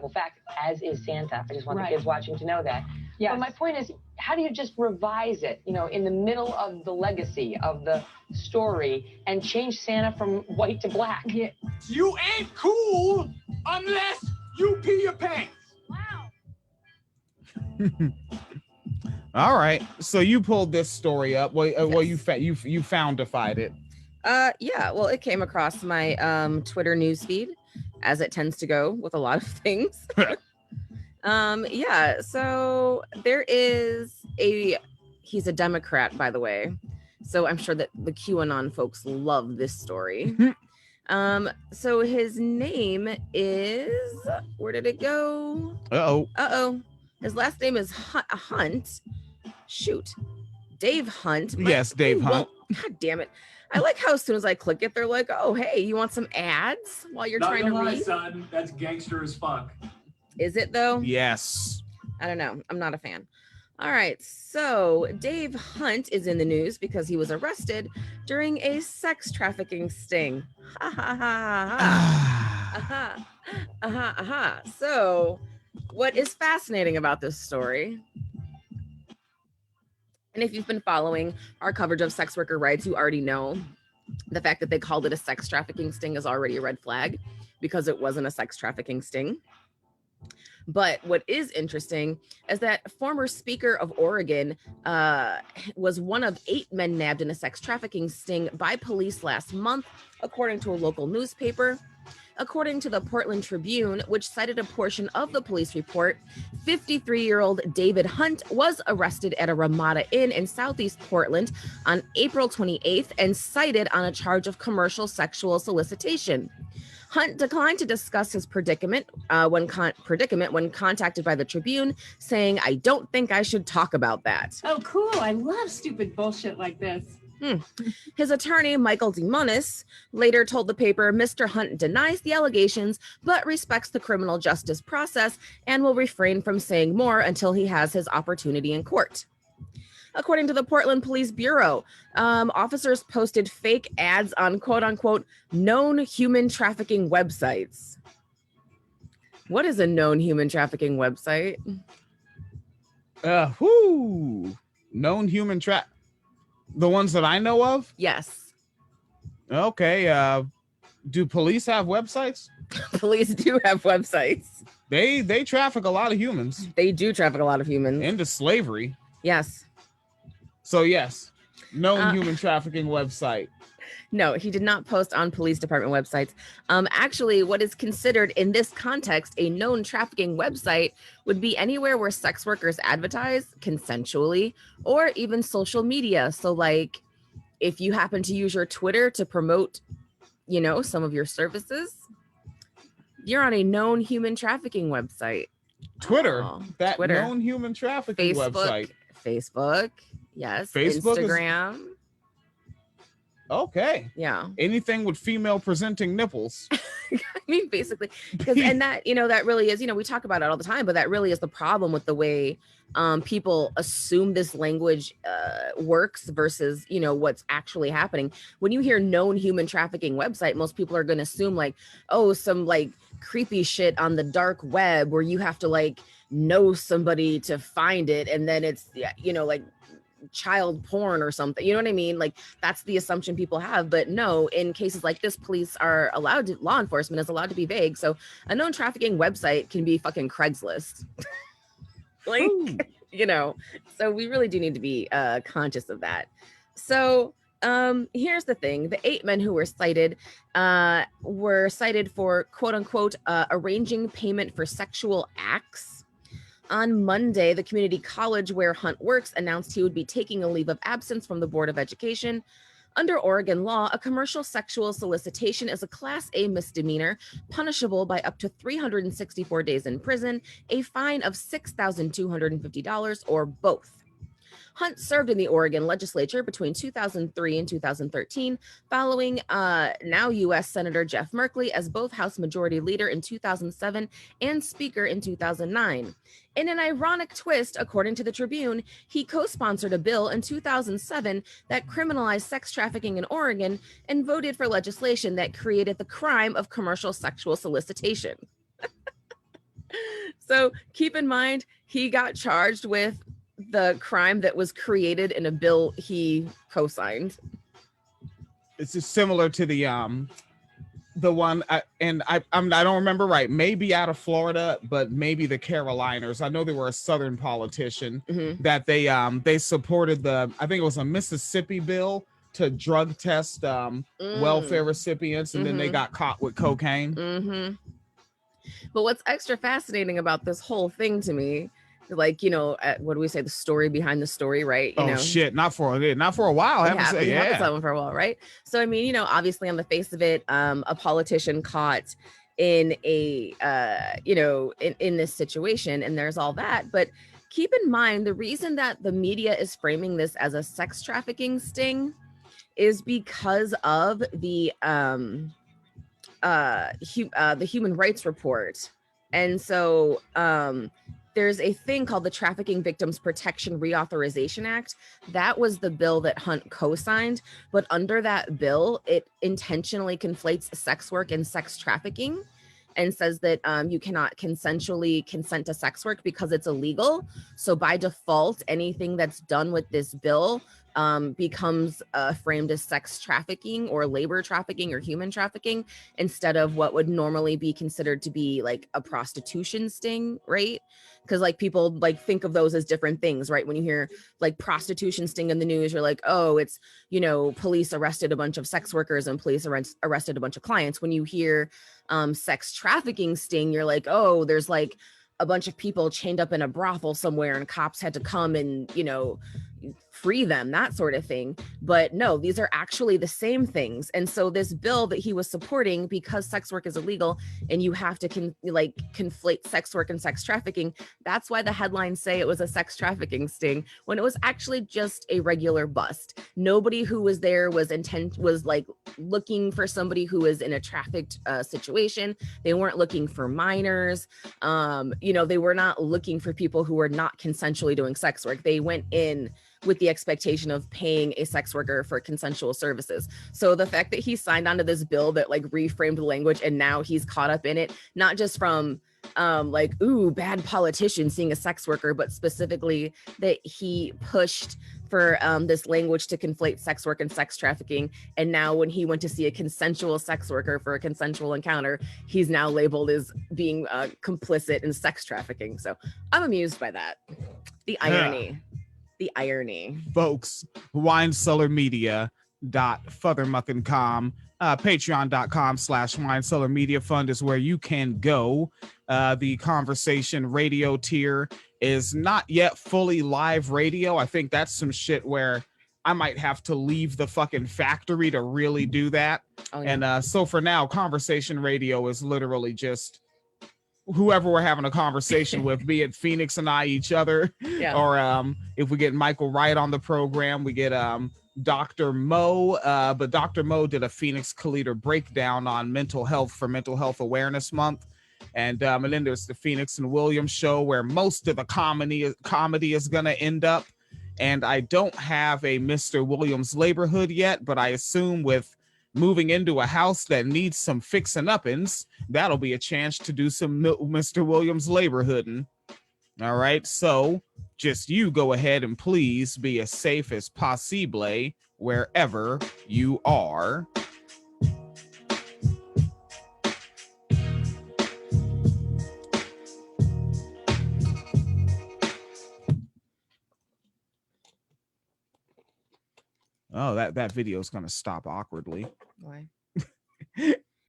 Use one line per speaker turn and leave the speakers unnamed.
fact, as is Santa. I just want the
Right.
kids watching to know that.
Yes.
But my point is, how do you just revise it, you know, in the middle of the legacy of the story and change Santa from white to black?
Yeah.
You ain't cool unless you pee your pants.
Wow.
All right. So you pulled this story up. Well, you foundified it.
Yeah. Well, it came across my Twitter newsfeed, as it tends to go with a lot of things. Yeah. So there is he's a Democrat, by the way. So I'm sure that the QAnon folks love this story. So his name is, where did it go? Uh-oh. His last name is Hunt. Shoot. Dave Hunt.
Yes, Dave Hunt.
God damn it. I like how as soon as I click it, they're like, oh, hey, you want some ads while you're trying to read?
Son, that's gangster as fuck.
Is it though?
Yes.
I don't know. I'm not a fan. All right. So Dave Hunt is in the news because he was arrested during a sex trafficking sting. Ha ha ha ha. So what is fascinating about this story, and if you've been following our coverage of sex worker rights, you already know the fact that they called it a sex trafficking sting is already a red flag because it wasn't a sex trafficking sting. But what is interesting is that former Speaker of Oregon was one of 8 men nabbed in a sex trafficking sting by police last month, according to a local newspaper. According to the Portland Tribune, which cited a portion of the police report, 53-year-old David Hunt was arrested at a Ramada Inn in Southeast Portland on April 28th and cited on a charge of commercial sexual solicitation. Hunt declined to discuss his predicament when contacted by the Tribune, saying, "I don't think I should talk about that."
Oh, cool. I love stupid bullshit like this.
His attorney, Michael DeMonis, later told the paper Mr. Hunt denies the allegations, but respects the criminal justice process and will refrain from saying more until he has his opportunity in court. According to the Portland Police Bureau, officers posted fake ads on quote-unquote known human trafficking websites. What is a known human trafficking website?
Known human the ones that I know of?
Yes.
Okay. Do police have websites?
Police do have websites.
They traffic a lot of humans.
They do traffic a lot of humans.
Into slavery.
Yes.
So yes, known human trafficking website.
No, he did not post on police department websites. Actually, what is considered in this context a known trafficking website would be anywhere where sex workers advertise consensually, or even social media. So like if you happen to use your Twitter to promote, you know, some of your services, you're on a known human trafficking website.
Twitter,
Twitter.
Known human trafficking website.
Facebook, yes.
Facebook,
Instagram.
Okay.
Yeah.
Anything with female presenting nipples.
I mean, basically, because and that, you know, that really is, you know, we talk about it all the time, but that really is the problem with the way people assume this language works versus, you know, what's actually happening. When you hear known human trafficking website, most people are going to assume like, oh, some like creepy shit on the dark web where you have to like know somebody to find it. And then it's, you know, like child porn or something, you know what I mean? Like that's the assumption people have. But no, in cases like this, police are allowed to, law enforcement is allowed to be vague. So a known trafficking website can be fucking Craigslist. Like, you know, so we really do need to be conscious of that. So here's the thing. The 8 men who were cited for quote unquote arranging payment for sexual acts. On Monday, the community college where Hunt works announced he would be taking a leave of absence from the Board of Education. Under Oregon law, a commercial sexual solicitation is a Class A misdemeanor, punishable by up to 364 days in prison, a fine of $6,250, or both. Hunt served in the Oregon legislature between 2003 and 2013, following now U.S. Senator Jeff Merkley as both House Majority Leader in 2007 and Speaker in 2009. In an ironic twist, according to the Tribune, he co-sponsored a bill in 2007 that criminalized sex trafficking in Oregon and voted for legislation that created the crime of commercial sexual solicitation. So keep in mind, he got charged with the crime that was created in a bill he co-signed.
It's just similar to the one I don't remember right, maybe out of Florida, but maybe the Carolinas. I know they were a Southern politician that they supported I think it was a Mississippi bill to drug test welfare recipients, and then they got caught with cocaine.
But what's extra fascinating about this whole thing to me, like, you know, what do we say, the story behind the story, right? You know,
shit, not for a while.
We haven't had one for a while, right? So I mean, you know, obviously on the face of it, a politician caught in a you know, in this situation, and there's all that. But keep in mind, the reason that the media is framing this as a sex trafficking sting is because of the Human Rights Report. And so there's a thing called the Trafficking Victims Protection Reauthorization Act. That was the bill that Hunt co-signed, but under that bill, it intentionally conflates sex work and sex trafficking, and says that you cannot consensually consent to sex work because it's illegal. So by default, anything that's done with this bill becomes framed as sex trafficking or labor trafficking or human trafficking, instead of what would normally be considered to be like a prostitution sting, right? Because like people like think of those as different things, right? When you hear like prostitution sting in the news, you're like, oh, it's, you know, police arrested a bunch of sex workers and police arrested a bunch of clients. When you hear sex trafficking sting, you're like, oh, there's like a bunch of people chained up in a brothel somewhere and cops had to come and, you know, free them, that sort of thing. But no, these are actually the same things. And so this bill that he was supporting, because sex work is illegal and you have to conflate sex work and sex trafficking, that's why the headlines say it was a sex trafficking sting when it was actually just a regular bust. Nobody who was there was like looking for somebody who was in a trafficked situation. They weren't looking for minors. You know, they were not looking for people who were not consensually doing sex work. They went in with the expectation of paying a sex worker for consensual services. So the fact that he signed onto this bill that like reframed the language, and now he's caught up in it, not just from like, ooh, bad politician seeing a sex worker, but specifically that he pushed for this language to conflate sex work and sex trafficking. And now when he went to see a consensual sex worker for a consensual encounter, he's now labeled as being complicit in sex trafficking. So I'm amused by that. The irony. The irony.
Folks, winecellarmedia.fothermuckin.com, patreon.com/winecellarmedia fund is where you can go. The conversation radio tier is not yet fully live radio. I think that's some shit where I might have to leave the fucking factory to really do that. Oh, yeah. And so for now, conversation radio is literally just whoever we're having a conversation with, be it Phoenix and I each other, yeah. Or if we get Michael Wright on the program, we get Dr. Mo, but Dr. Mo did a Phoenix Calida breakdown on mental health for Mental Health Awareness Month. And then there's the Phoenix and Williams show where most of the comedy is going to end up. And I don't have a Mr. Williams neighborhood yet, but I assume with moving into a house that needs some fixing uppins, that'll be a chance to do some Mr. Williams neighborhooding. All right, so just you go ahead and please be as safe as possible wherever you are. Oh, that video is going to stop awkwardly.
Why?